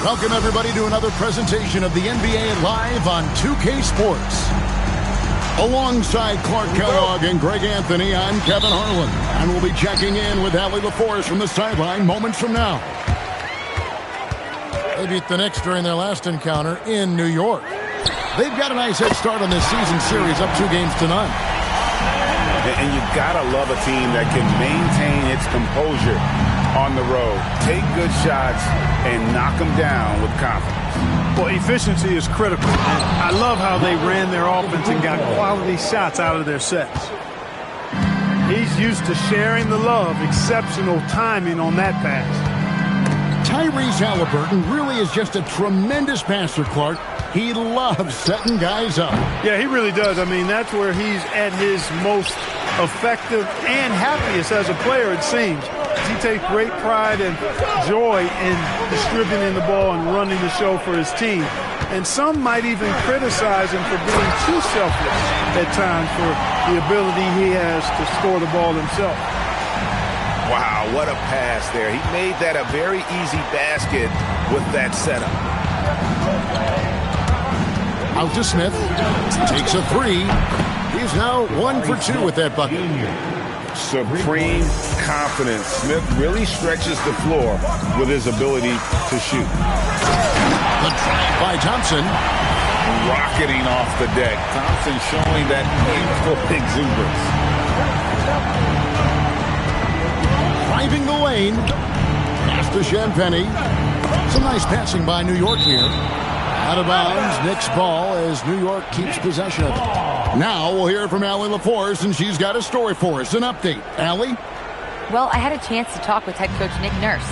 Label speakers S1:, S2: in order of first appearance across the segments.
S1: Welcome, everybody, to another presentation of the NBA Live on 2K Sports. Alongside Clark Kellogg and Greg Anthony, I'm Kevin Harlan. And we'll be checking in with Allie LaForce from the sideline moments from now. They beat the Knicks during their last encounter in New York. They've got a nice head start on this season series, up 2 games to none.
S2: And you gotta love a team that can maintain its composure on the road, take good shots, and knock them down with confidence.
S3: Well, efficiency is critical. And I love how they ran their offense and got quality shots out of their sets. He's used to sharing the love. Exceptional timing on that pass.
S1: Tyrese Halliburton really is just a tremendous passer, Clark. He loves setting guys up.
S3: Yeah, he really does. I mean, that's where he's at his most effective and happiest as a player, it seems. He takes great pride and joy in distributing the ball and running the show for his team. And some might even criticize him for being too selfless at times for the ability he has to score the ball himself.
S2: Wow, what a pass there. He made that a very easy basket with that setup.
S1: Out to Smith. Takes a 3. He's now 1 for 2 with that bucket.
S2: Supreme confidence. Smith really stretches the floor with his ability to shoot.
S1: The drive by Thompson.
S2: Rocketing off the deck. Thompson showing that youthful exuberance.
S1: Driving the lane. Pass to Champagny. Some nice passing by New York here. Out of bounds, Knicks ball as New York keeps possession of it. Now we'll hear from Allie LaForce, and she's got a story for us. An update. Allie?
S4: Well, I had a chance to talk with head coach Nick Nurse.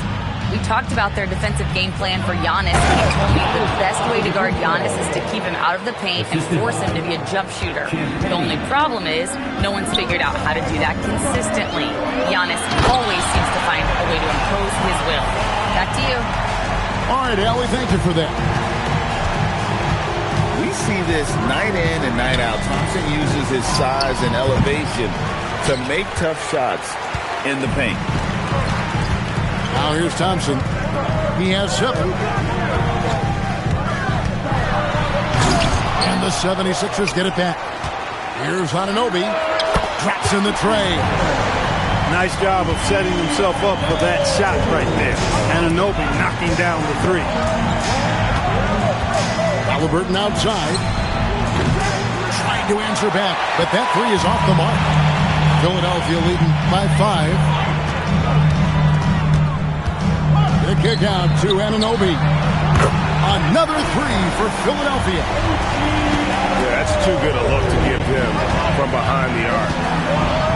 S4: We talked about their defensive game plan for Giannis, and he told me the best way to guard Giannis is to keep him out of the paint and force him to be a jump shooter. The only problem is no one's figured out how to do that consistently. Giannis always seems to find a way to impose his will. Back to you.
S1: All right, Allie, thank you for that.
S2: We see this night in and night out. Thompson uses his size and elevation to make tough shots in the paint.
S1: Now here's Thompson. He has 7. And the 76ers get it back. Here's Anunoby. Drops in the tray.
S3: Nice job of setting himself up for that shot right there. Anunoby knocking down the 3.
S1: Halliburton outside. Trying to answer back, but that 3 is off the mark. Philadelphia leading by 5. The kick out to Anunoby. Another 3 for Philadelphia.
S2: Yeah, that's too good a look to give him from behind the arc.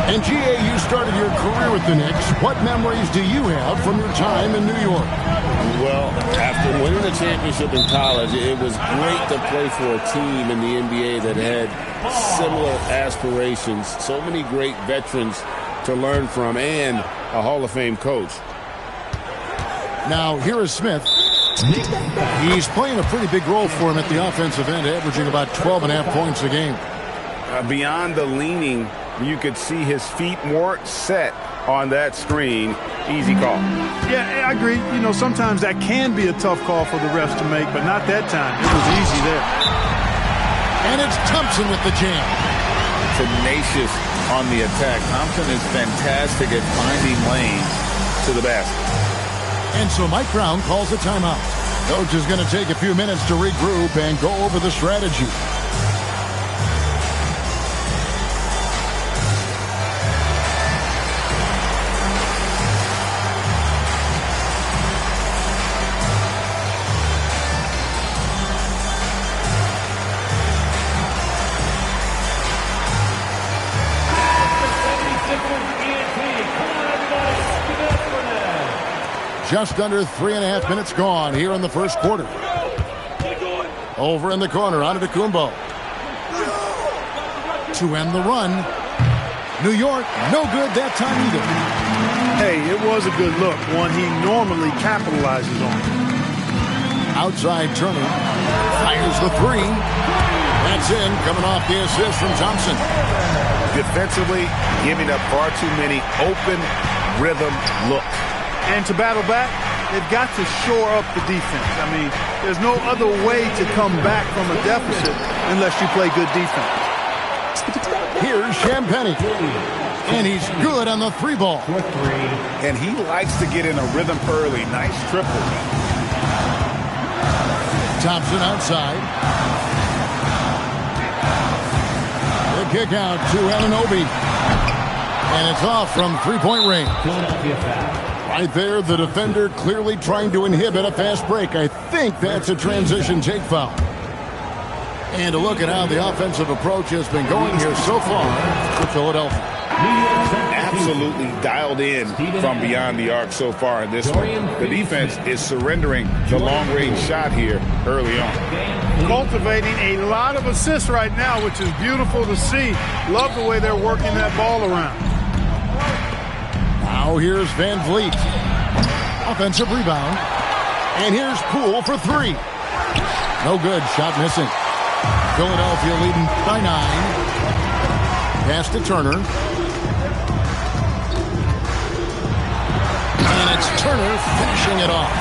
S1: And G.A., you started your career with the Knicks. What memories do you have from your time in New York?
S5: Well, after winning the championship in college, it was great to play for a team in the NBA that had similar aspirations. So many great veterans to learn from and a Hall of Fame coach.
S1: Now, here is Smith. He's playing a pretty big role for him at the offensive end, averaging about 12.5 points a game.
S2: Beyond the leaning, you could see his feet more set on that screen. Easy call.
S3: Yeah, I agree. You know, sometimes that can be a tough call for the refs to make, but not that time. It was easy there.
S1: And it's Thompson with the jam.
S2: Tenacious on the attack. Thompson is fantastic at finding lanes to the basket.
S1: And so Mike Brown calls a timeout. Coach is going to take a few minutes to regroup and go over the strategy. Just under 3.5 minutes gone here in the first quarter. Over in the corner, Antetokounmpo. To end the run. New York, no good that time either.
S3: Hey, it was a good look, one he normally capitalizes on.
S1: Outside Turner. Fires the 3. That's in, coming off the assist from Thompson.
S2: Defensively, giving up far too many open rhythm looks.
S3: And to battle back, they've got to shore up the defense. I mean, there's no other way to come back from a deficit unless you play good defense.
S1: Here's Champagny. And he's good on the 3-ball.
S2: And he likes to get in a rhythm early. Nice triple.
S1: Thompson outside. The kick out to Anunoby. And it's off from 3-point range. Right there, the defender clearly trying to inhibit a fast break. I think that's a transition take foul. And to look at how the offensive approach has been going here so far for Philadelphia.
S2: Absolutely dialed in from beyond the arc so far in this one. The defense is surrendering the long-range shot here early on.
S3: Cultivating a lot of assists right now, which is beautiful to see. Love the way they're working that ball around.
S1: Now here's Van Vliet. Offensive rebound. And here's Poole for 3. No good. Shot missing. Philadelphia leading by 9. Pass to Turner. And it's Turner finishing it off.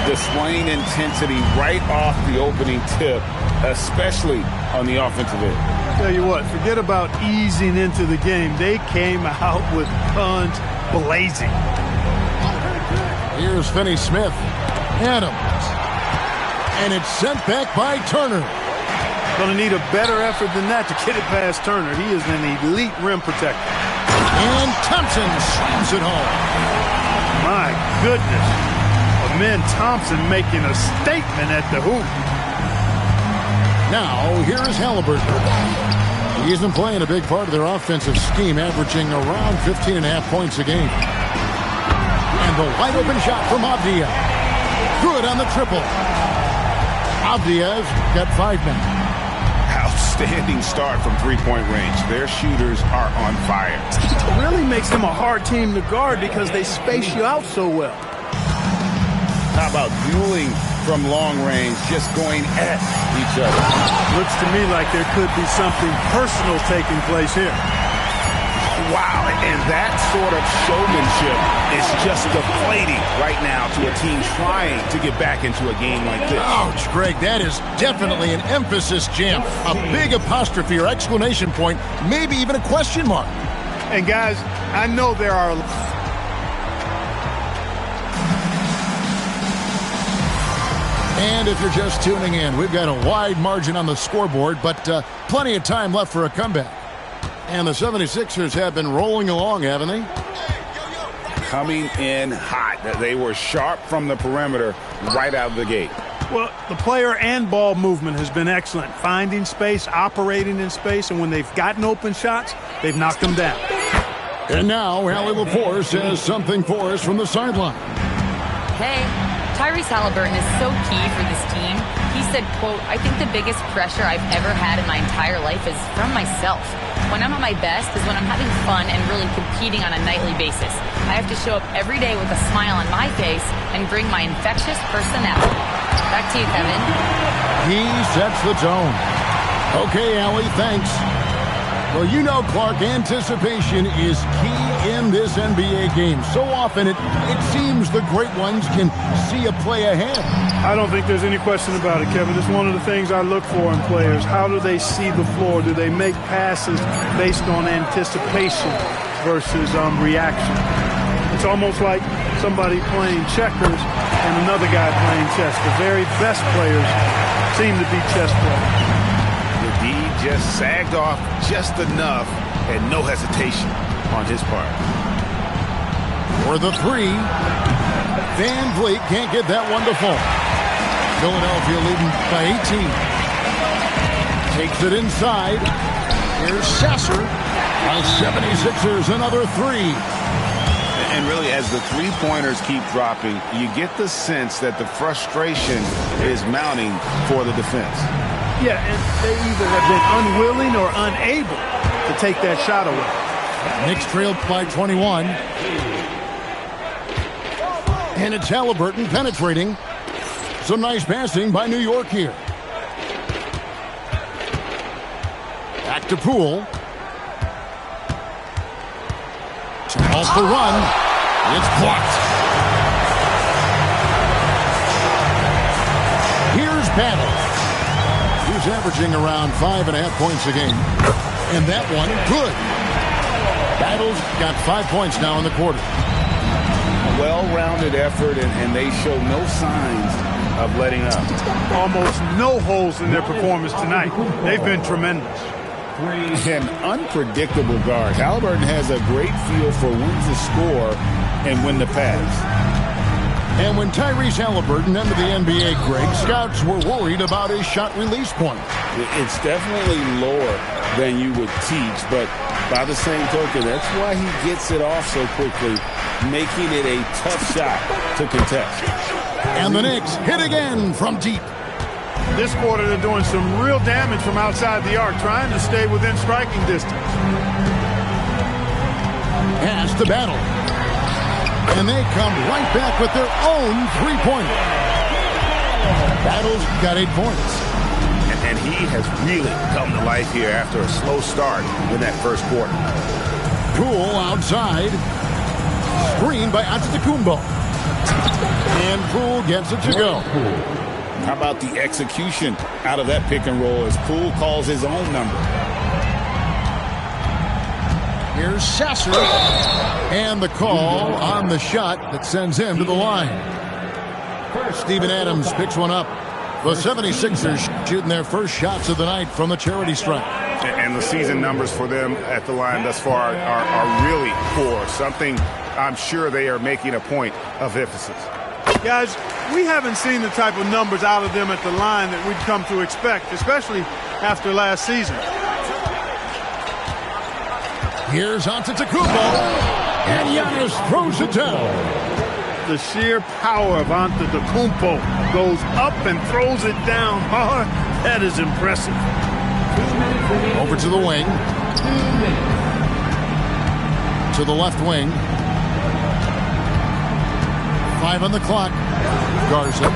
S2: Displaying intensity right off the opening tip, especially on the offensive end.
S3: Tell you what, forget about easing into the game. They came out with guns blazing.
S1: Here's Finney-Smith. Adams. And it's sent back by Turner.
S3: Going to need a better effort than that to get it past Turner. He is an elite rim protector.
S1: And Thompson slams it home.
S3: My goodness. Amen Thompson making a statement at the hoop.
S1: Now, here is Halliburton. He's been playing a big part of their offensive scheme, averaging around 15.5 points a game. And the wide-open shot from Avdia. Good on the triple. Avdia's got 5 now.
S2: Outstanding start from 3-point range. Their shooters are on fire.
S3: It really makes them a hard team to guard because they space you out so well.
S2: How about dueling from long range, just going at each other?
S3: Looks to me like there could be something personal taking place here.
S2: Wow, and that sort of showmanship is just deflating right now to a team trying to get back into a game like this.
S1: Ouch, Greg, that is definitely an emphasis jam. A big apostrophe or exclamation point, maybe even a question mark.
S3: And guys, I know there are...
S1: And if you're just tuning in, we've got a wide margin on the scoreboard, but plenty of time left for a comeback. And the 76ers have been rolling along, haven't they?
S2: Coming in hot. They were sharp from the perimeter right out of the gate.
S3: Well, the player and ball movement has been excellent. Finding space, operating in space, and when they've gotten open shots, they've knocked them down.
S1: And now, Allie LaForce says something for us from the sideline.
S4: Hey, Tyrese Halliburton is so key for this team. He said, quote, "I think the biggest pressure I've ever had in my entire life is from myself. When I'm at my best is when I'm having fun and really competing on a nightly basis. I have to show up every day with a smile on my face and bring my infectious personality." Back to you, Kevin.
S1: He sets the tone. Okay, Allie, thanks. Well, you know, Clark, anticipation is key in this NBA game. So often it seems the great ones can see a play ahead.
S3: I don't think there's any question about it, Kevin. It's one of the things I look for in players. How do they see the floor? Do they make passes based on anticipation versus reaction? It's almost like somebody playing checkers and another guy playing chess. The very best players seem to be chess players.
S2: The D just sagged off just enough and no hesitation on his part.
S1: For the 3, Van Vliet can't get that one to fall. Philadelphia leading by 18. Takes it inside. Here's Sasser. Now 76ers another 3.
S2: And really, as the three-pointers keep dropping, you get the sense that the frustration is mounting for the defense.
S3: Yeah, and they either have been unwilling or unable to take that shot away.
S1: Knicks trailed by 21. And it's Halliburton penetrating. Some nice passing by New York here. Back to Poole. Off the run. It's blocked. Battle. He's averaging around 5.5 points a game. And that one, good. Battle's got 5 points now in the quarter.
S2: A well-rounded effort, and they show no signs of letting up.
S3: Almost no holes in their performance tonight. They've been tremendous.
S2: An unpredictable guard. Halliburton has a great feel for when to score and when to pass.
S1: And when Tyrese Halliburton entered the NBA, Greg, scouts were worried about his shot release point.
S2: It's definitely lower than you would teach, but by the same token, that's why he gets it off so quickly, making it a tough shot to contest.
S1: And the Knicks hit again from deep.
S3: This quarter, they're doing some real damage from outside the arc, trying to stay within striking distance.
S1: Pass to Battle. And they come right back with their own three-pointer. Battle's got 8 points.
S2: And he has really come to life here after a slow start in that first quarter.
S1: Poole outside. Screen by Antetokounmpo. And Poole gets it to go.
S2: How about the execution out of that pick and roll as Poole calls his own number?
S1: Here's Sasser. And the call on the shot that sends him to the line. Steven Adams picks one up. The 76ers shooting their first shots of the night from the charity stripe.
S2: And the season numbers for them at the line thus far are really poor. Something I'm sure they are making a point of emphasis.
S3: Guys, we haven't seen the type of numbers out of them at the line that we'd come to expect, especially after last season.
S1: Here's Antetokounmpo, and Giannis throws it down.
S3: The sheer power of Antetokounmpo goes up and throws it down hard. That is impressive.
S1: Over to the wing. To the left wing. 5 on the clock. Garza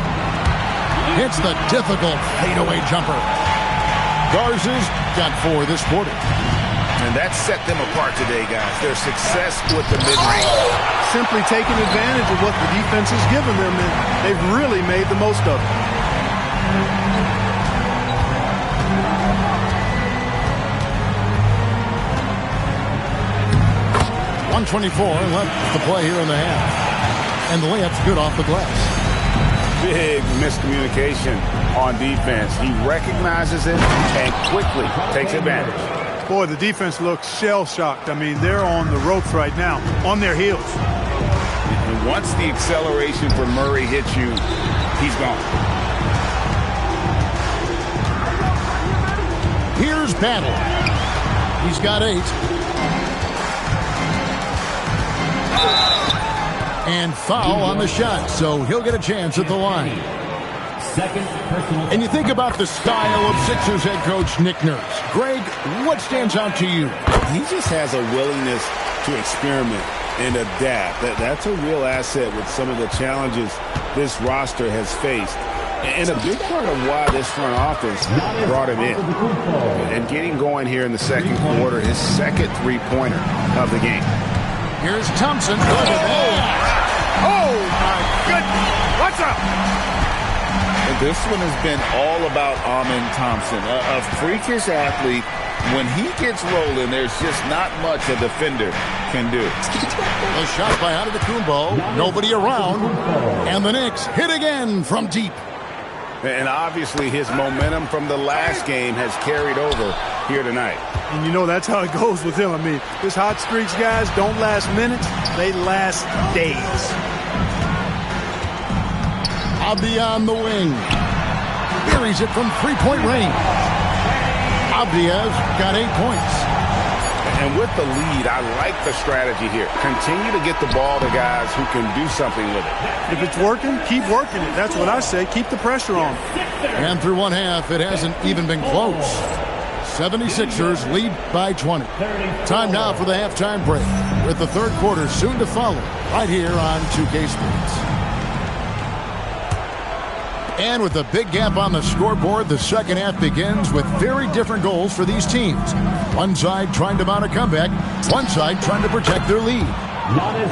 S1: hits the difficult fadeaway jumper. Garza's got 4 this quarter.
S2: And that set them apart today, guys. Their success with the mid-range.
S3: Simply taking advantage of what the defense has given them, and they've really made the most of it.
S1: .124 left to play here in the half. And the layup's good off the glass.
S2: Big miscommunication on defense. He recognizes it and quickly takes advantage.
S3: Boy, the defense looks shell-shocked. I mean, they're on the ropes right now, on their heels.
S2: And once the acceleration for Murray hits you, he's gone.
S1: Here's Battle. He's got 8. And foul on the shot, so he'll get a chance at the line. And you think about the style of Sixers head coach Nick Nurse. Greg, what stands out to you?
S2: He just has a willingness to experiment and adapt. That's a real asset with some of the challenges this roster has faced. And a big part of why this front office brought him in. And getting going here in the second quarter, his second three-pointer of the game.
S1: Here's Thompson.
S3: Oh, my goodness. What's up?
S6: This one has been all about Amen Thompson, a freakish athlete. When he gets rolling, there's just not much a defender can do.
S1: A shot by Antetokounmpo, nobody around, and the Knicks hit again from deep.
S2: And obviously his momentum from the last game has carried over here tonight.
S3: And you know that's how it goes with him. I mean, his hot streaks, guys, don't last minutes. They last days.
S1: Abdi on the wing. Buries it from three-point range. Abdi has got 8 points.
S2: And with the lead, I like the strategy here. Continue to get the ball to guys who can do something with it.
S3: If it's working, keep working it. That's what I say. Keep the pressure on.
S1: And through one half, it hasn't even been close. 76ers lead by 20. Time now for the halftime break, with the third quarter soon to follow, right here on 2K Sports. And with a big gap on the scoreboard, the second half begins with very different goals for these teams. One side trying to mount a comeback, one side trying to protect their lead.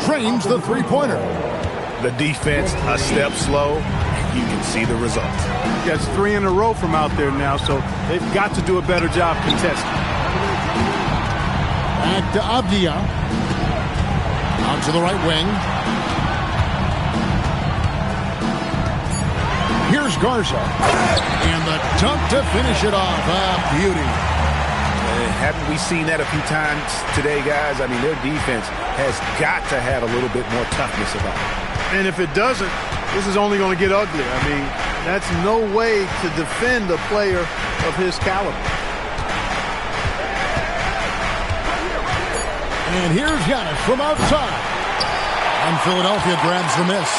S1: Trains the three-pointer.
S2: The defense a step slow,
S7: you can see the results.
S3: That's 3 in a row from out there now, so they've got to do a better job contesting.
S1: Back to Abdia. Out to the right wing. Here's Garza. And the dunk to finish it off. Beauty.
S7: Haven't we seen that a few times today, guys? I mean, their defense has got to have a little bit more toughness about it.
S3: And if it doesn't, this is only going to get ugly. I mean, that's no way to defend a player of his caliber.
S1: And here's Giannis from outside. And Philadelphia grabs the miss.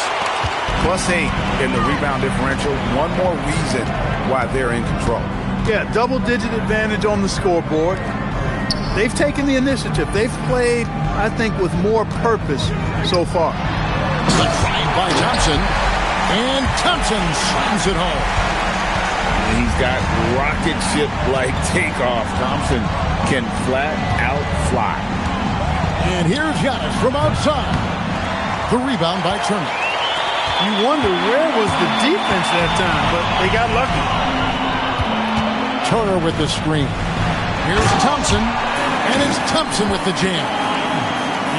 S7: +8 in the rebound differential. One more reason why they're in control.
S3: Yeah, double-digit advantage on the scoreboard. They've taken the initiative. They've played, I think, with more purpose so far.
S1: The drive by Thompson. And Thompson slams it home.
S6: And he's got rocket ship-like takeoff. Thompson can flat out fly.
S1: And here's Giannis from outside. The rebound by Turner.
S3: You wonder where was the defense that time, but they got lucky.
S1: Turner with the screen. Here's Thompson, and it's Thompson with the jam.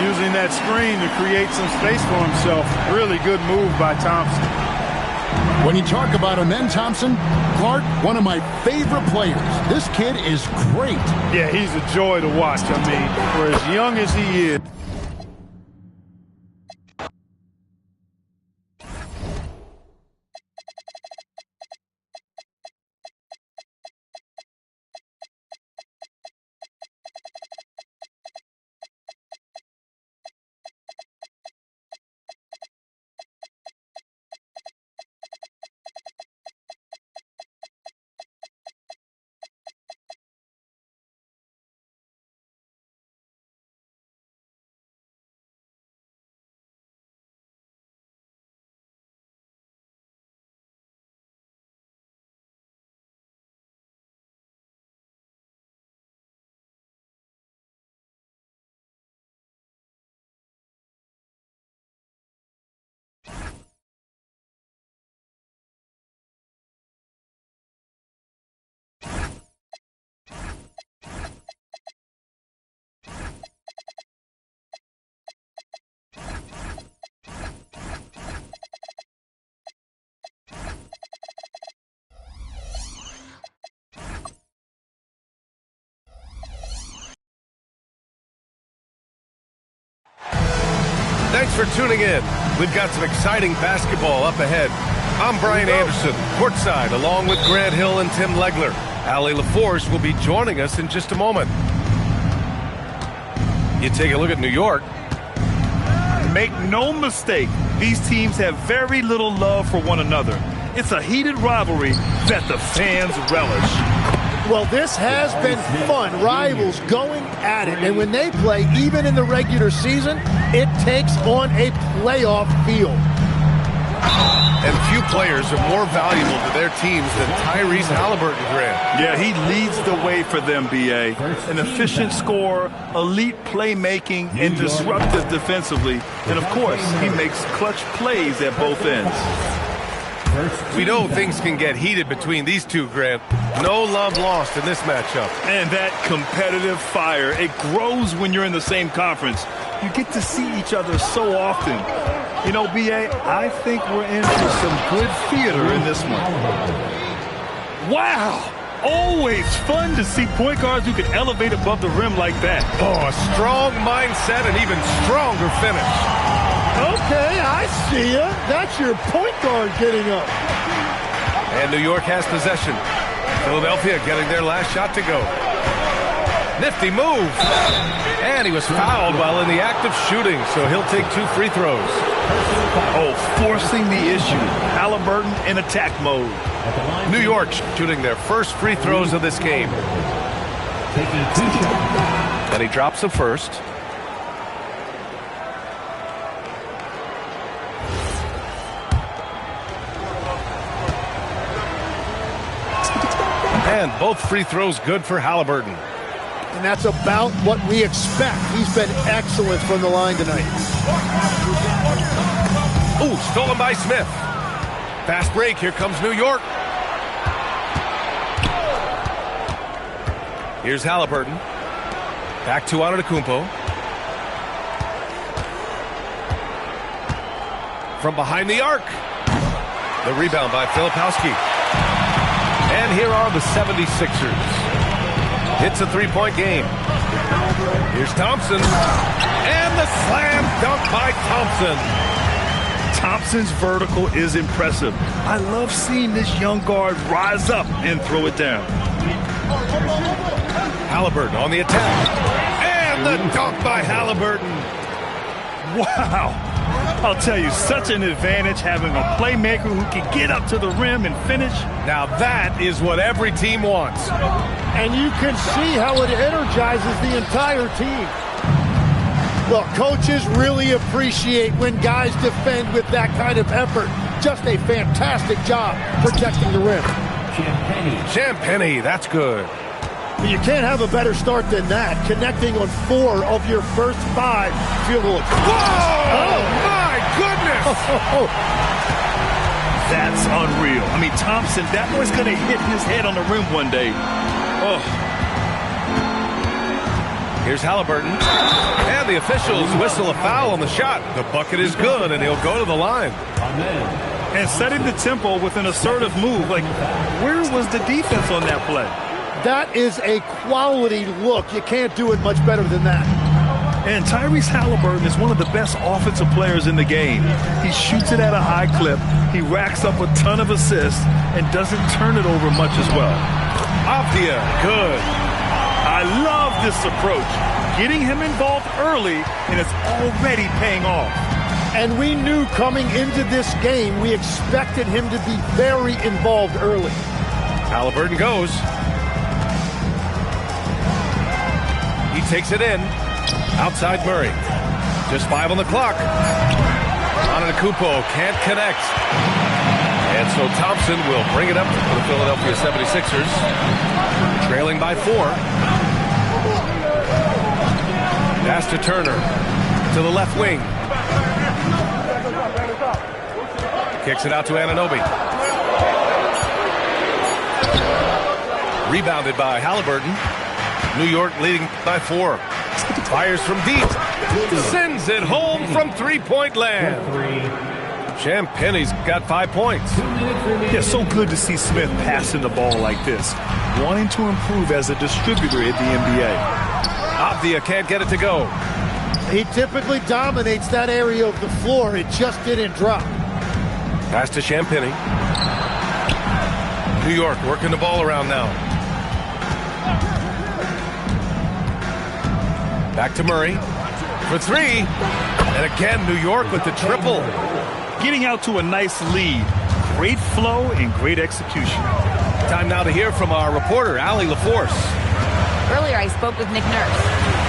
S3: Using that screen to create some space for himself. Really good move by Thompson.
S1: When you talk about him and Thompson, Clark, one of my favorite players. This kid is great.
S3: Yeah, he's a joy to watch. I mean, for as young as he is.
S8: Thanks for tuning in. We've got some exciting basketball up ahead. I'm Brian Anderson, courtside, along with Grant Hill and Tim Legler. Allie LaForce will be joining us in just a moment. You take a look at New York.
S9: Make no mistake, these teams have very little love for one another. It's a heated rivalry that the fans relish.
S10: Well, this has been fun. Rivals going at it. And when they play, even in the regular season, it takes on a playoff feel.
S8: And few players are more valuable to their teams than Tyrese Halliburton, Grant.
S9: Yeah, he leads the way for them, B.A. An efficient scorer, elite playmaking, and disruptive defensively. And, of course, he makes clutch plays at both ends.
S8: We know things can get heated between these two, Grant. No love lost in this matchup.
S9: And that competitive fire, it grows when you're in the same conference. You get to see each other so often. You know, B.A., I think we're in for some good theater in this one. Wow! Always fun to see point guards who can elevate above the rim like that.
S8: Oh, a strong mindset and even stronger finish.
S10: Okay, I see ya. That's your point guard getting up.
S8: And New York has possession. Philadelphia getting their last shot to go. Nifty move. And he was fouled while in the act of shooting, so he'll take 2 free throws.
S9: Oh, forcing the issue. Halliburton in attack mode.
S8: New York shooting their first free throws of this game. And he drops the first. And both free throws good for Halliburton.
S10: And that's about what we expect. He's been excellent from the line tonight.
S8: Ooh, stolen by Smith. Fast break. Here comes New York. Here's Halliburton. Back to Antetokounmpo. From behind the arc. The rebound by Filipowski. And here are the 76ers. It's a three-point game. Here's Thompson. And the slam dunk by Thompson.
S9: Thompson's vertical is impressive. I love seeing this young guard rise up and throw it down.
S8: Halliburton on the attack. And the dunk by Halliburton.
S9: Wow. I'll tell you, such an advantage having a playmaker who can get up to the rim and finish.
S8: Now that is what every team wants.
S10: And you can see how it energizes the entire team. Well, coaches really appreciate when guys defend with that kind of effort. Just a fantastic job protecting the rim.
S8: Champagny, that's good.
S10: You can't have a better start than that, connecting on 4 of your first 5 field goals.
S8: Whoa! Oh, my goodness!
S9: That's unreal. I mean, Thompson, that boy's going to hit his head on the rim one day. Oh.
S8: Here's Halliburton. And the officials whistle a foul on the shot. The bucket is good, and he'll go to the line.
S9: And setting the tempo with an assertive move. Like, where was the defense on that play?
S10: That is a quality look. You can't do it much better than that.
S9: And Tyrese Halliburton is one of the best offensive players in the game. He shoots it at a high clip. He racks up a ton of assists and doesn't turn it over much as well.
S8: Avdia, good.
S9: I love this approach. Getting him involved early, and it's already paying off.
S10: And we knew coming into this game, we expected him to be very involved early.
S8: Halliburton goes. He takes it in. Outside Murray. Just 5 on the clock. Antetokounmpo can't connect. And so Thompson will bring it up for the Philadelphia 76ers. Trailing by 4. Pass to Turner. To the left wing. Kicks it out to Anunoby. Rebounded by Halliburton. New York leading by 4. Fires from deep. Sends it home from three-point land. Champagny's got 5 points.
S9: Yeah, so good to see Smith passing the ball like this. Wanting to improve as a distributor in the NBA.
S8: Avdia can't get it to go.
S10: He typically dominates that area of the floor. It just didn't drop.
S8: Pass to Champagny. New York working the ball around now. Back to Murray for 3. And again, New York with the triple.
S9: Getting out to a nice lead. Great flow and great execution.
S8: Time now to hear from our reporter, Allie LaForce.
S4: Earlier, I spoke with Nick Nurse.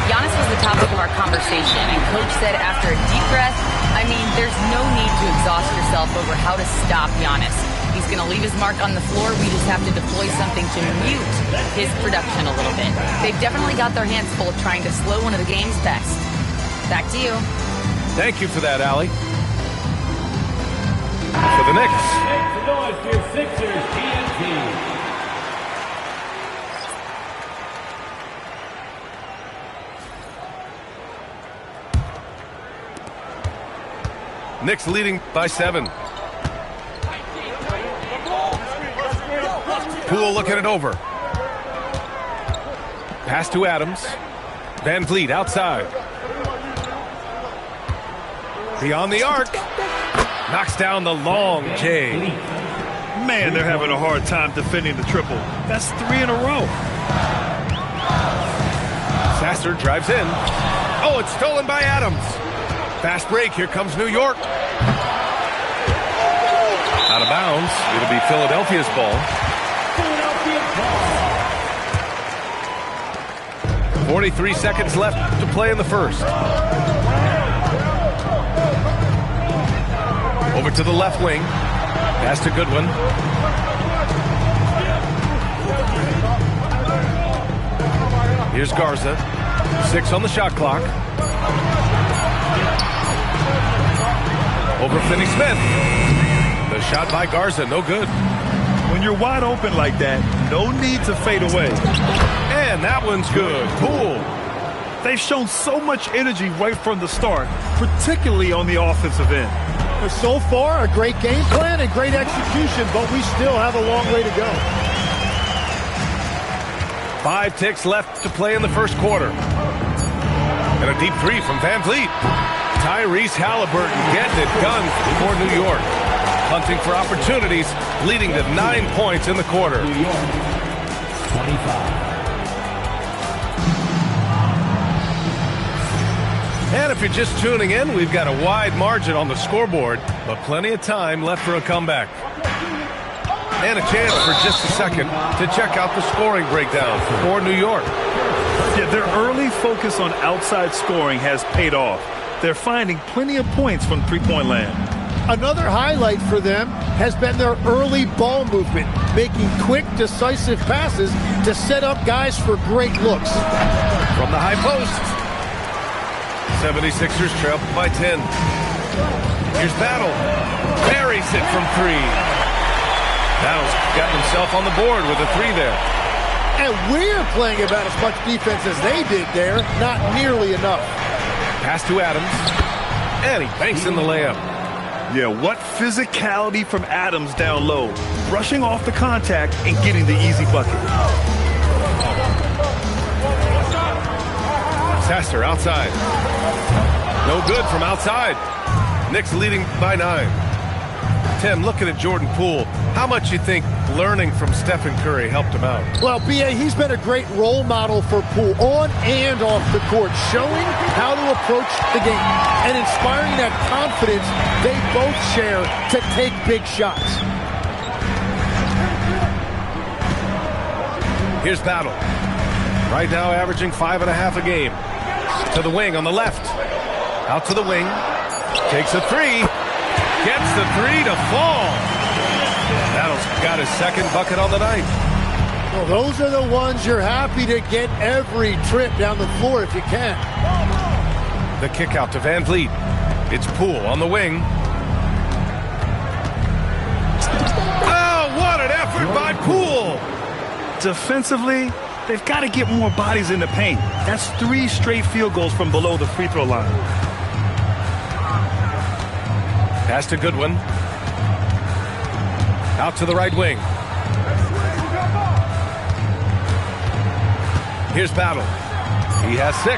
S4: Giannis was the topic of our conversation, and Coach said after a deep breath, I mean, there's no need to exhaust yourself over how to stop Giannis. He's going to leave his mark on the floor. We just have to deploy something to mute his production a little bit. They've definitely got their hands full trying to slow one of the game's best. Back to you.
S8: Thank you for that, Allie. For the Knicks. Knicks leading by 7. Poole looking it over. Pass to Adams. Van Vliet outside. Beyond the arc. Knocks down the long J.
S9: Man, they're having a hard time defending the triple. That's 3 in a row.
S8: Sasser drives in. Oh, it's stolen by Adams. Fast break. Here comes New York. Out of bounds. It'll be Philadelphia's ball. 43 seconds left to play in the first. Over to the left wing. Pass to Goodwin. Here's Garza. 6 on the shot clock. Over Finney-Smith. The shot by Garza, no good.
S9: When you're wide open like that, no need to fade away.
S8: And that one's good. Poole.
S9: They've shown so much energy right from the start, particularly on the offensive end.
S10: So far, a great game plan and great execution, but we still have a long way to go.
S8: 5 ticks left to play in the first quarter. And a deep three from Van Vliet. Tyrese Halliburton getting it done for New York. Hunting for opportunities, leading to 9 points in the quarter.
S11: New York, 25.
S8: And if you're just tuning in, we've got a wide margin on the scoreboard, but plenty of time left for a comeback. And a chance for just a second to check out the scoring breakdown for New York.
S9: Yeah, their early focus on outside scoring has paid off. They're finding plenty of points from three-point land.
S10: Another highlight for them has been their early ball movement, making quick, decisive passes to set up guys for great looks.
S8: From the high post, 76ers trail by 10. Here's Battle. Buries it from 3. Battle's got himself on the board with a 3 there.
S10: And we're playing about as much defense as they did there. Not nearly enough.
S8: Pass to Adams. And he banks in the layup.
S9: Yeah, what physicality from Adams down low. Brushing off the contact and getting the easy bucket.
S8: Sasser outside. No good from outside. Knicks leading by 9. Tim, looking at Jordan Poole, how much you think learning from Stephen Curry helped him out?
S10: Well, B.A., he's been a great role model for Poole on and off the court, showing how to approach the game and inspiring that confidence they both share to take big shots.
S8: Here's Battle. Right now averaging 5.5 a game. To the wing on the left. Out to the wing. Takes a 3. Gets the 3 to fall. Battle's got his second bucket on the night.
S10: Well, those are the ones you're happy to get every trip down the floor if you can.
S8: The kick out to Van Vliet. It's Poole on the wing. Oh, what an effort by Poole.
S9: Defensively, they've got to get more bodies in the paint. That's 3 straight field goals from below the free throw line.
S8: Pass to Goodwin. Out to the right wing. Here's Battle. He has 6.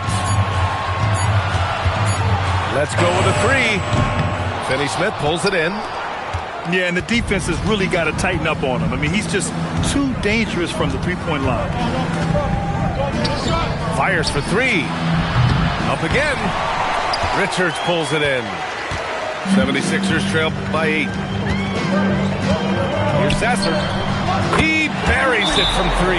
S8: Let's go with a 3. Finney Smith pulls it in.
S9: Yeah, and the defense has really got to tighten up on him. I mean, he's just too dangerous from the three-point line.
S8: Fires for 3. Up again. Richards pulls it in. 76ers trail by 8. Here's Sasser. He buries it from 3.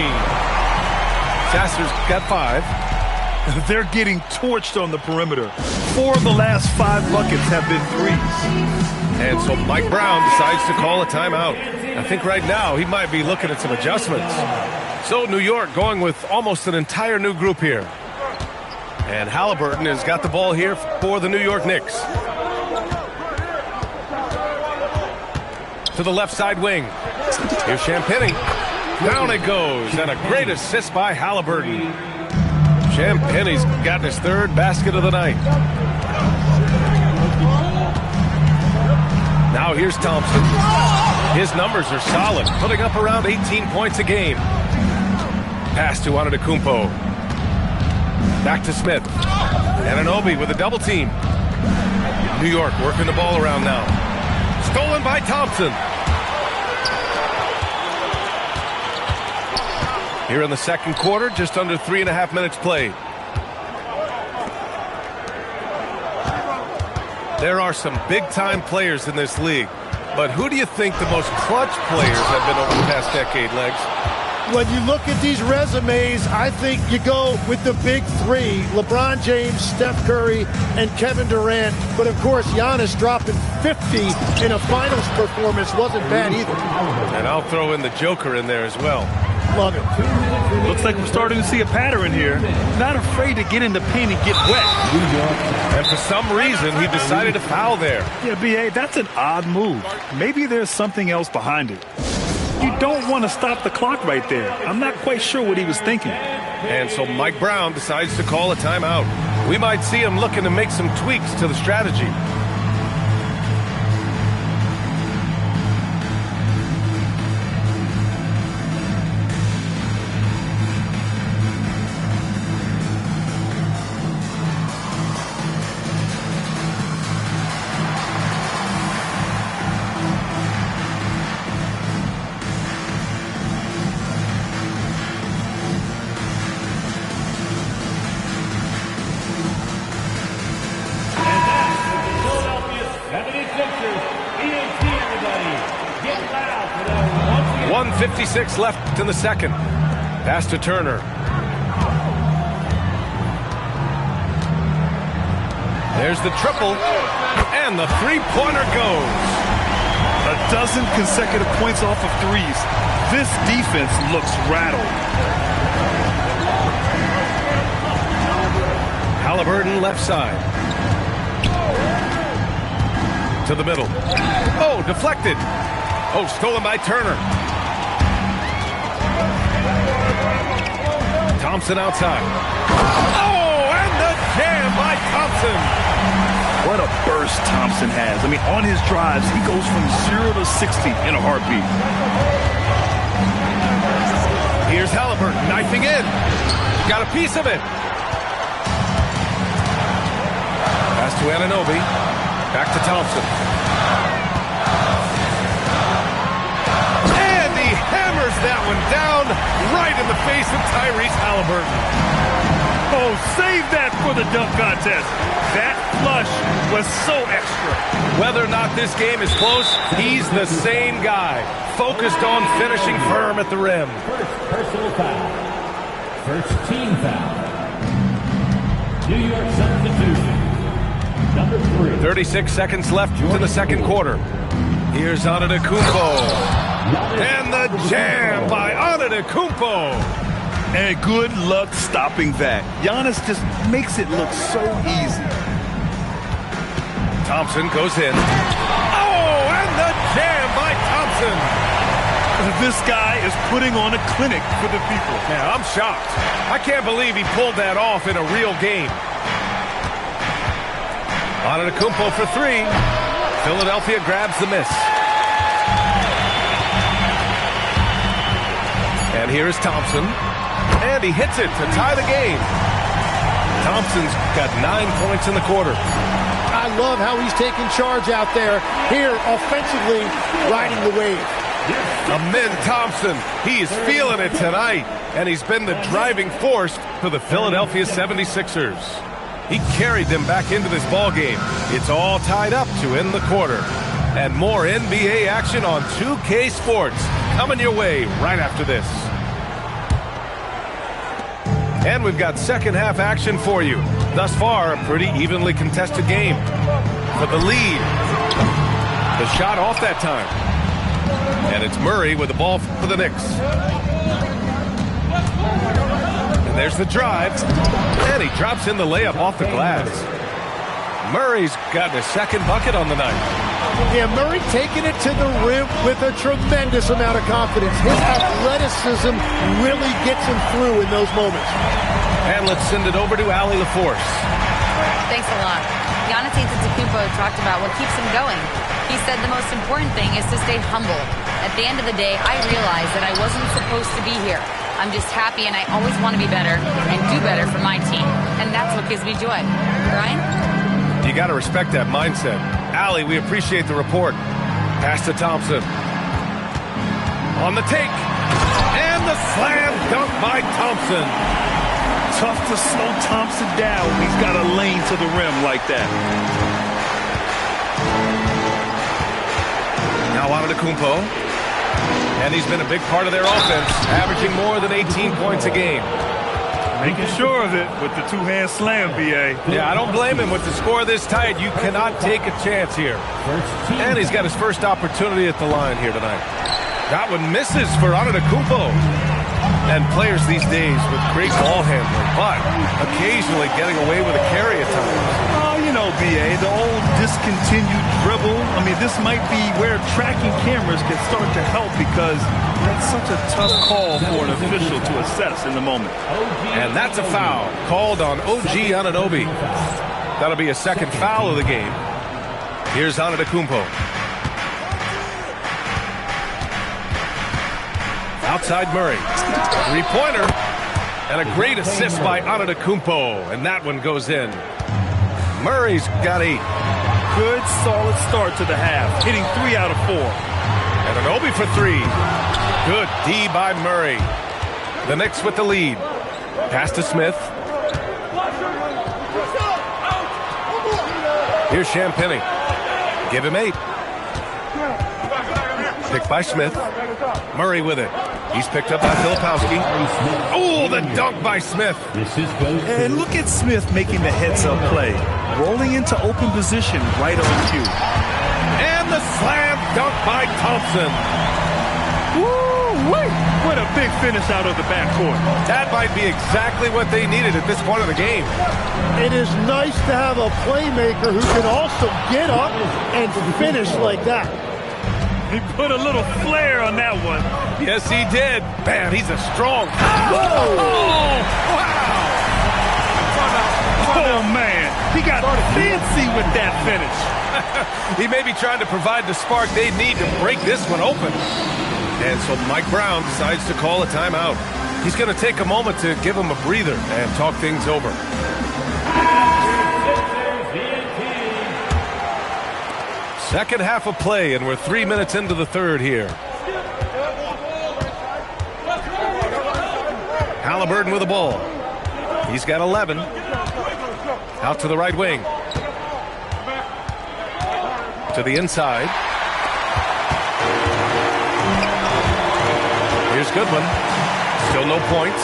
S8: Sasser's got 5.
S9: They're getting torched on the perimeter. 4 of the last 5 buckets have been 3s.
S8: And so Mike Brown decides to call a timeout. I think right now he might be looking at some adjustments. So New York going with almost an entire new group here. And Halliburton has got the ball here for the New York Knicks. To the left side wing. Here's Champagny. Down it goes. And a great assist by Halliburton. Champagny's got his 3rd basket of the night. Now here's Thompson. His numbers are solid, putting up around 18 points a game. Pass to Antetokounmpo. Back to Smith. Anunoby with a double team. New York working the ball around now. Stolen by Thompson. Here in the second quarter, just under 3.5 minutes played. There are some big-time players in this league, but who do you think the most clutch players have been over the past decade, Legs?
S10: When you look at these resumes, I think you go with the big 3, LeBron James, Steph Curry, and Kevin Durant. But, of course, Giannis dropping 50 in a finals performance wasn't bad either.
S8: And I'll throw in the Joker in there as well.
S10: Love it.
S9: Looks like we're starting to see a pattern here. Not afraid to get in the paint and get wet.
S8: And for some reason, he decided to foul there.
S9: Yeah, B.A., that's an odd move. Maybe there's something else behind it. You don't want to stop the clock right there. I'm not quite sure what he was thinking.
S8: And so Mike Brown decides to call a timeout. We might see him looking to make some tweaks to the strategy. .56 left in the second. Pass to Turner. There's the triple, and the three-pointer goes.
S9: A dozen consecutive points off of threes. This defense looks rattled.
S8: Halliburton left side. To the middle. Oh, deflected. Oh, stolen by Turner. Thompson outside. Oh, and the jam by Thompson.
S9: What a burst Thompson has. I mean, on his drives, he goes from 0 to 60 in a heartbeat.
S8: Here's Halliburton knifing in. Got a piece of it. Pass to Anunoby. Back to Thompson. And he hammers that one down right in the face of Tyrese Halliburton.
S9: Oh, save that for the dunk contest. That flush was so extra.
S8: Whether or not this game is close, he's the same guy. Focused on finishing firm at the rim.
S11: First personal foul. First team foul. New York substitution. Number 3.
S8: 36 seconds left to the second quarter. Here's Antetokounmpo. And the jam by Antetokounmpo.
S9: And good luck stopping that. Giannis just makes it look so easy.
S8: Thompson goes in. Oh, and the jam by Thompson.
S9: This guy is putting on a clinic for the people.
S8: Yeah, I'm shocked. I can't believe he pulled that off in a real game. Antetokounmpo for 3. Philadelphia grabs the miss. And here's Thompson. And he hits it to tie the game. Thompson's got 9 points in the quarter.
S10: I love how he's taking charge out there. Here, offensively, riding the wave.
S8: Amin Thompson, he is feeling it tonight. And he's been the driving force for the Philadelphia 76ers. He carried them back into this ball game. It's all tied up to end the quarter. And more NBA action on 2K Sports coming your way right after this. And we've got second half action for you. Thus far, a pretty evenly contested game. For the lead. The shot off that time. And it's Murray with the ball for the Knicks. And there's the drive. And he drops in the layup off the glass. Murray's gotten a second bucket on the night.
S10: Yeah, Murray taking it to the rim with a tremendous amount of confidence. His athleticism really gets him through in those moments.
S8: And let's send it over to Allie LaForce.
S4: Thanks a lot. Giannis Antetokounmpo talked about what keeps him going. He said the most important thing is to stay humble. At the end of the day, I realized that I wasn't supposed to be here. I'm just happy, and I always want to be better and do better for my team. And that's what gives me joy. Brian?
S8: You got to respect that mindset. Allie, we appreciate the report. Pass to Thompson. On the take. And the slam dunk by Thompson.
S9: Tough to slow Thompson down when he's got a lane to the rim like that.
S8: Now Antetokounmpo. And he's been a big part of their offense, averaging more than 18 points a game.
S9: Making sure of it with the two-hand slam, B.A.
S8: Yeah, I don't blame him. With the score this tight, you cannot take a chance here. And he's got his first opportunity at the line here tonight. That one misses for Antetokounmpo. And players these days with great ball handling, but occasionally getting away with a carry at times.
S9: Oh, you know, BA, the old discontinued dribble. I mean, this might be where tracking cameras can start to help because that's such a tough call for an official to assess in the moment.
S8: And that's a foul called on OG Anunoby. That'll be a second foul of the game. Here's Antetokounmpo. Outside Murray. Three-pointer. And a great assist by Antetokounmpo. And that one goes in. Murray's got 8.
S9: Good, solid start to the half. Hitting 3 out of 4.
S8: Anunoby for 3. Good D by Murray. The Knicks with the lead. Pass to Smith. Here's Champagnie. Give him 8. Picked by Smith. Murray with it. He's picked up by Filipowski. Oh, the dunk by Smith.
S9: And look at Smith making the heads-up play. Rolling into open position right on cue.
S8: And the slam dunk by Thompson.
S9: Woo-wee! What a big finish out of the backcourt.
S8: That might be exactly what they needed at this point of the game.
S10: It is nice to have a playmaker who can also get up and finish like that.
S9: He put a little flair on that one.
S8: Yes, he did. Man, he's a strong.
S10: Whoa!
S9: Oh, wow! Oh, man. He got fancy with that finish.
S8: He may be trying to provide the spark they need to break this one open. And so Mike Brown decides to call a timeout. He's going to take a moment to give him a breather and talk things over. Second half of play, and we're 3 minutes into the third here. Halliburton with the ball. He's got 11. Out to the right wing. To the inside. Here's Goodwin. Still no points.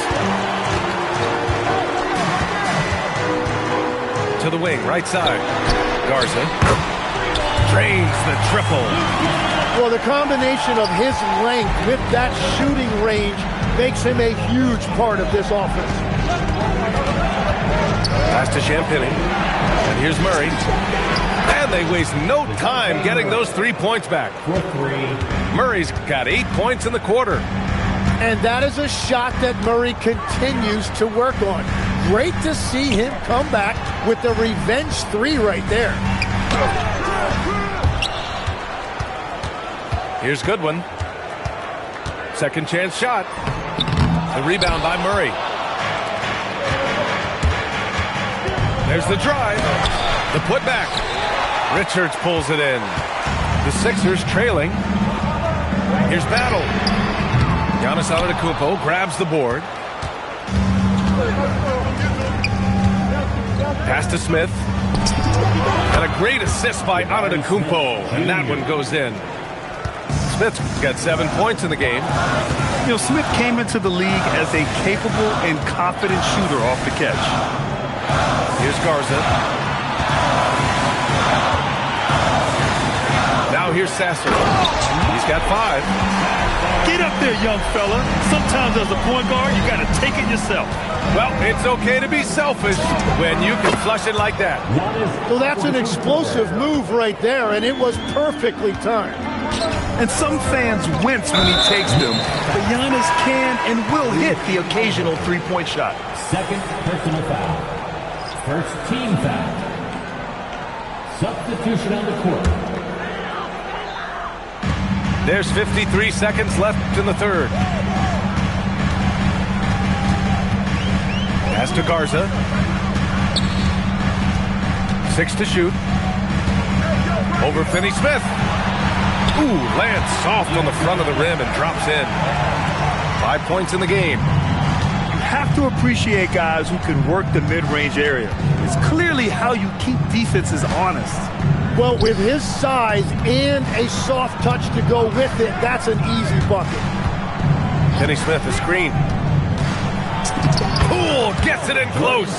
S8: To the wing, right side. Garza. Drains the triple.
S10: Well, the combination of his length with that shooting range makes him a huge part of this offense.
S8: Pass to Champagnie. And here's Murray. And they waste no time getting those 3 points back. Murray's got 8 points in the quarter.
S10: And that is a shot that Murray continues to work on. Great to see him come back with the revenge 3 right there.
S8: Here's Goodwin. Second chance shot. The rebound by Murray. There's the drive. The putback. Richards pulls it in. The Sixers trailing. Here's Battle. Giannis Antetokounmpo grabs the board. Pass to Smith. And a great assist by Antetokounmpo. And that one goes in. Smith's got 7 points in the game.
S9: You know, Smith came into the league as a capable and confident shooter off the catch.
S8: Here's Garza. Now here's Sasser. He's got 5.
S9: Get up there, young fella. Sometimes as a point guard, you got to take it yourself.
S8: Well, it's okay to be selfish when you can flush it like that.
S10: So that's an explosive move right there, and it was perfectly timed.
S9: And some fans wince when he takes them, but Giannis can and will hit the occasional three-point shot.
S11: Second personal foul. First team foul. Substitution on the court.
S8: There's 53 seconds left in the third. Pass to Garza. 6 to shoot. Over Finney-Smith. Ooh, lands soft on the front of the rim and drops in. 5 points in the game.
S9: You have to appreciate guys who can work the mid-range area. It's clearly how you keep defenses honest.
S10: Well, with his size and a soft touch to go with it, that's an easy bucket.
S8: Finney-Smith, a screen. Poole gets it in close.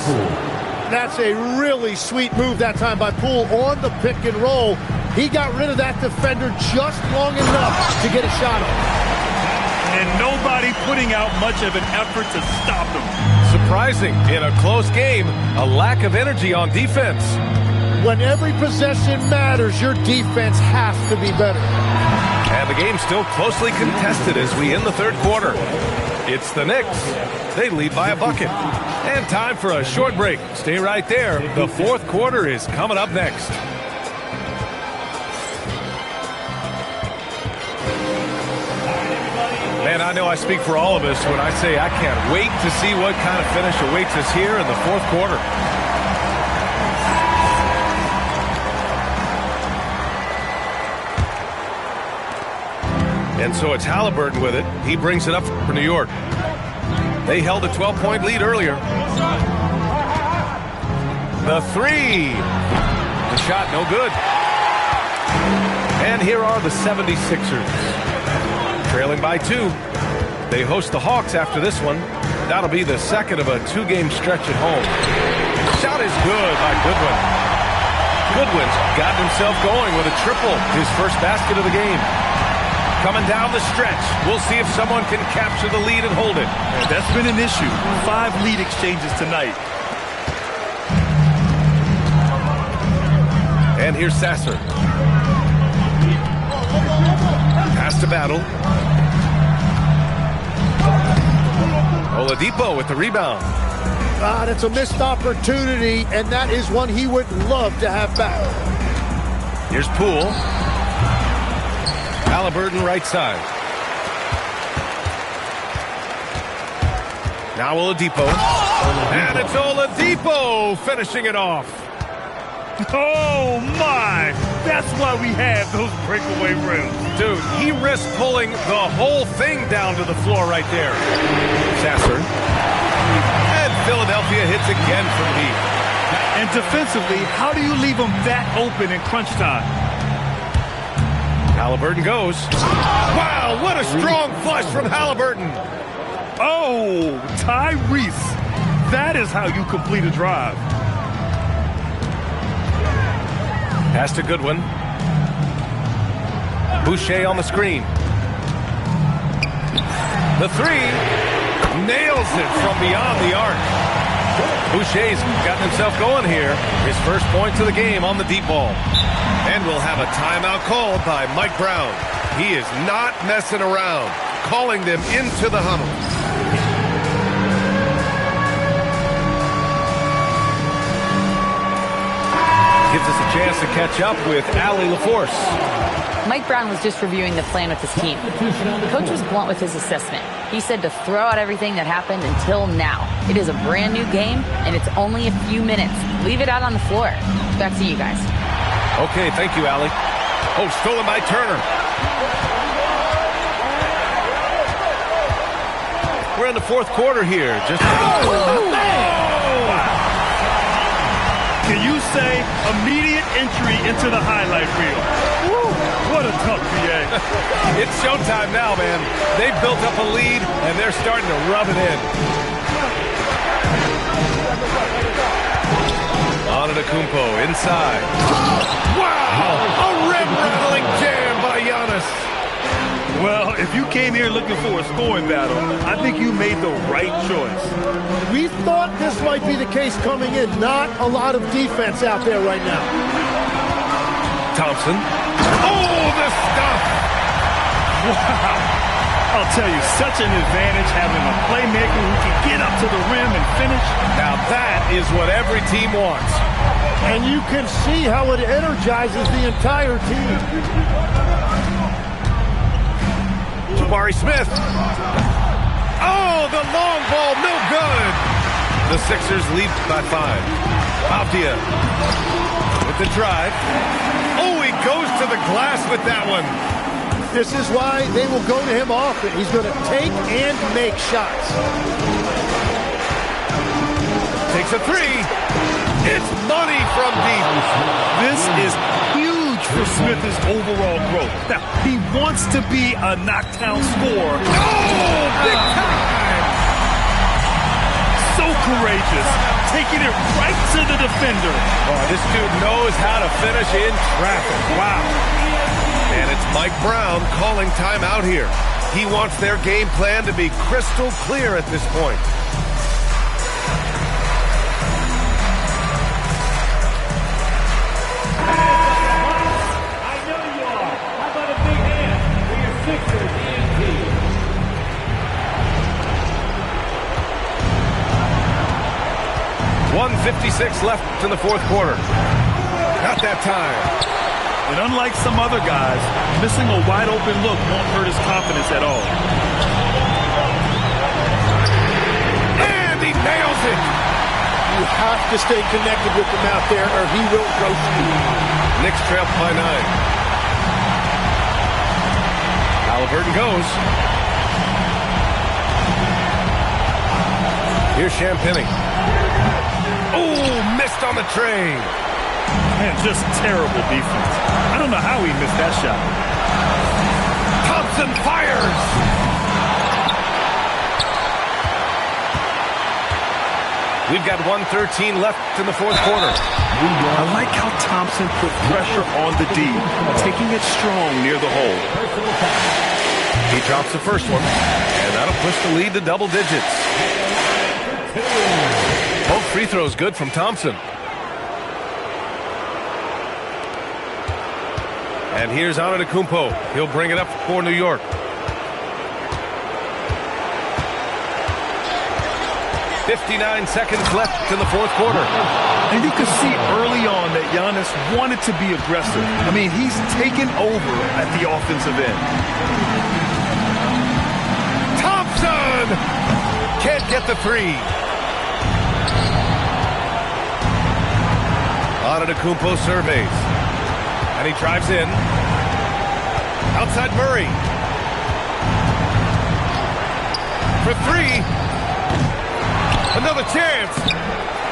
S10: That's a really sweet move that time by Poole on the pick and roll. He got rid of that defender just long enough to get a shot on.
S9: And nobody putting out much of an effort to stop him.
S8: Surprising, in a close game, a lack of energy on defense.
S10: When every possession matters, your defense has to be better.
S8: And the game's still closely contested as we end the third quarter. It's the Knicks. They lead by a bucket. And time for a short break. Stay right there. The fourth quarter is coming up next. Man, I know I speak for all of us when I say I can't wait to see what kind of finish awaits us here in the fourth quarter. And so it's Halliburton with it. He brings it up for New York. They held a 12-point lead earlier. The three. The shot no good. And here are the 76ers. Trailing by 2. They host the Hawks after this one. That'll be the second of a 2-game stretch at home. Shot is good by Goodwin. Goodwin's gotten himself going with a triple, his first basket of the game. Coming down the stretch. We'll see if someone can capture the lead and hold it.
S9: And that's been an issue. 5 lead exchanges tonight.
S8: And here's Sasser. Pass to Battle. Oladipo with the rebound.
S10: That's a missed opportunity, and that is one he would love to have back.
S8: Here's Poole. Halliburton right side. Now Oladipo. And it's Oladipo finishing it off.
S9: Oh, my. That's why we have those breakaway rims.
S8: Dude, he risked pulling the whole thing down to the floor right there. Sasser. And Philadelphia hits again from deep.
S9: And defensively, how do you leave them that open in crunch time?
S8: Halliburton goes. Wow, what a strong flush from Halliburton.
S9: Oh, Tyrese. That is how you complete a drive.
S8: Pass to Goodwin. Boucher on the screen. The three. Nails it from beyond the arc. Boucher's gotten himself going here. His first points of the game on the deep ball. And we'll have a timeout called by Mike Brown. He is not messing around. Calling them into the huddle. Gives us a chance to catch up with Allie LaForce.
S4: Mike Brown was just reviewing the plan with his team. The coach was blunt with his assessment. He said to throw out everything that happened until now. It is a brand new game, and it's only a few minutes. Leave it out on the floor. Back to you guys.
S8: Okay, thank you, Allie. Oh, stolen by Turner. We're in the fourth quarter here. Just.
S9: Can you say immediate entry into the highlight reel? Woo, what a tough PA.
S8: It's showtime now, man. They've built up a lead, and they're starting to rub it in. Antetokounmpo inside. Wow! A rim-rattling jam by Giannis.
S9: Well, if you came here looking for a scoring battle, I think you made the right choice.
S10: We thought this might be the case coming in. Not a lot of defense out there right now.
S8: Thompson. Oh, the stuff!
S9: Wow. I'll tell you, such an advantage having a playmaker who can get up to the rim and finish.
S8: Now that is what every team wants.
S10: And you can see how it energizes the entire team.
S8: Jabari Smith. Oh, the long ball, no good. The Sixers lead by 5. Avdia with the drive. Oh, he goes to the glass with that one.
S10: This is why they will go to him often. He's going to take and make shots.
S8: Takes a 3. It's money from deep.
S9: This is huge for Smith's overall growth. Now, he wants to be a knockdown scorer.
S8: Oh, big time!
S9: So courageous, taking it right to the defender.
S8: Oh, this dude knows how to finish in traffic. Wow. And it's Mike Brown calling timeout here. He wants their game plan to be crystal clear at this point.
S11: I know you are. How about a big hand for your Sixers EMT?
S8: 1:56 left in the fourth quarter. Not that time.
S9: And unlike some other guys, missing a wide open look won't hurt his confidence at all.
S8: And he nails it.
S10: You have to stay connected with him out there or he will roast you.
S8: Knicks trail by 9. Halliburton goes. Here's Champagnie. Oh, missed on the tray.
S9: Man, just terrible defense. I don't know how he missed that shot.
S8: Thompson fires. We've got 1:13 left in the fourth quarter.
S9: I like how Thompson put pressure on the D, taking it strong near the hole.
S8: He drops the first one, and that'll push the lead to double digits. Both free throws good from Thompson. And here's Antetokounmpo. He'll bring it up for New York. .59 seconds left in the fourth quarter.
S9: And you can see early on that Giannis wanted to be aggressive. I mean, he's taken over at the offensive end.
S8: Thompson! Can't get the three. Antetokounmpo surveys. And he drives in. Outside Murray. For three. Another chance.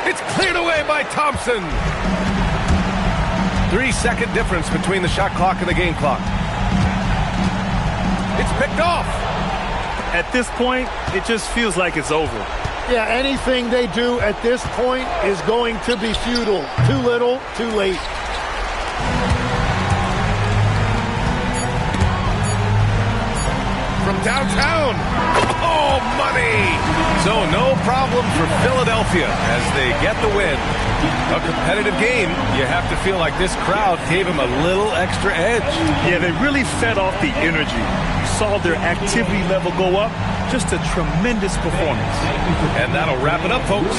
S8: It's cleared away by Thompson. 3-second difference between the shot clock and the game clock. It's picked off.
S9: At this point, it just feels like it's over.
S10: Yeah, anything they do at this point is going to be futile. Too little, too late.
S8: From downtown. Oh, money! So no problem for Philadelphia as they get the win. A competitive game. You have to feel like this crowd gave them a little extra edge.
S9: Yeah, they really fed off the energy. You saw their activity level go up. Just a tremendous performance.
S8: And that'll wrap it up, folks.